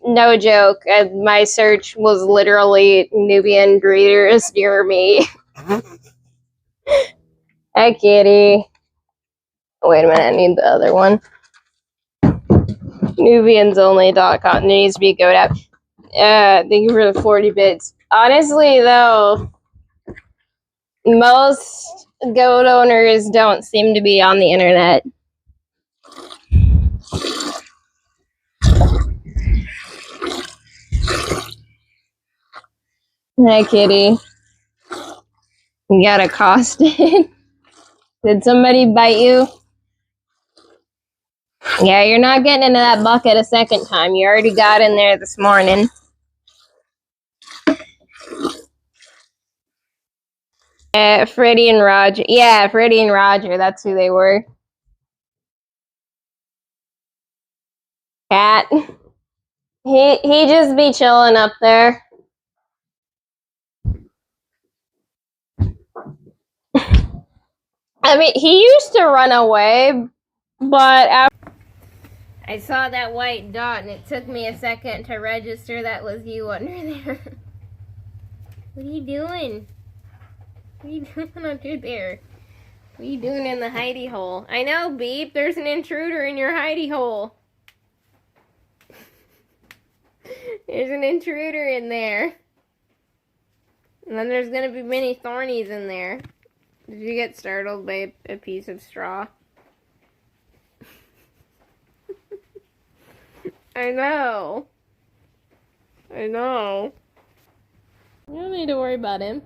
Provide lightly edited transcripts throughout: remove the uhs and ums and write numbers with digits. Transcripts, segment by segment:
No joke. My search was literally Nubian breeders near me. Hi, kitty. Wait a minute, I need the other one. Nubiansonly.com. There needs to be a goat app. Thank you for the 40 bits. Honestly, though, most goat owners don't seem to be on the internet. Hi, kitty. You got accosted. Did somebody bite you? Yeah, you're not getting into that bucket a second time. You already got in there this morning. Freddie and Roger. Yeah, Freddie and Roger. That's who they were. Cat. He just be chilling up there. I mean, he used to run away, but after I saw that white dot and it took me a second to register that was you under there. What are you doing? What are you doing under there? What are you doing in the hidey hole? I know, Beep, there's an intruder in your hidey hole. There's an intruder in there. And then there's gonna be many thornies in there. Did you get startled by a piece of straw? I know. I know. You don't need to worry about him.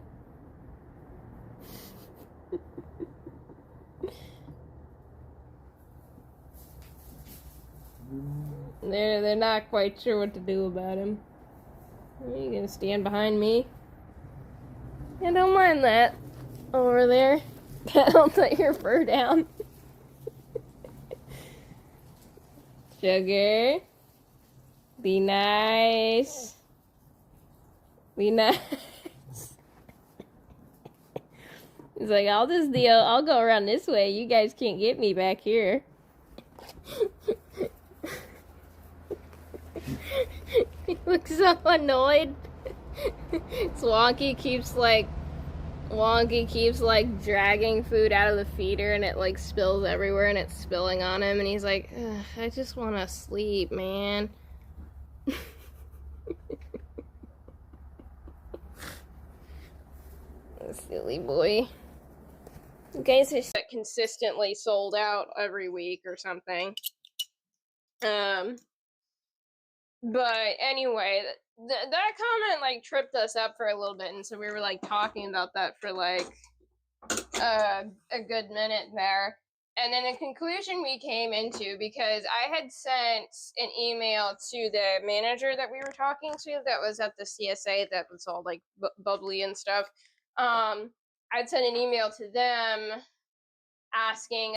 They're not quite sure what to do about him. Are you gonna stand behind me? Yeah, don't mind that. Over there. Don't let your fur down. Sugar. Be nice. Be nice. He's like, I'll go around this way. You guys can't get me back here. He looks so annoyed. Wonky keeps like dragging food out of the feeder and it like spills everywhere and it's spilling on him and he's like, I just want to sleep, man. Silly boy. You guys are consistently sold out every week or something. But anyway, that comment like tripped us up for a little bit, and so we were like talking about that for like a good minute there. And then the conclusion we came into, because I had sent an email to the manager that we were talking to that was at the CSA that was all like bubbly and stuff. I'd sent an email to them asking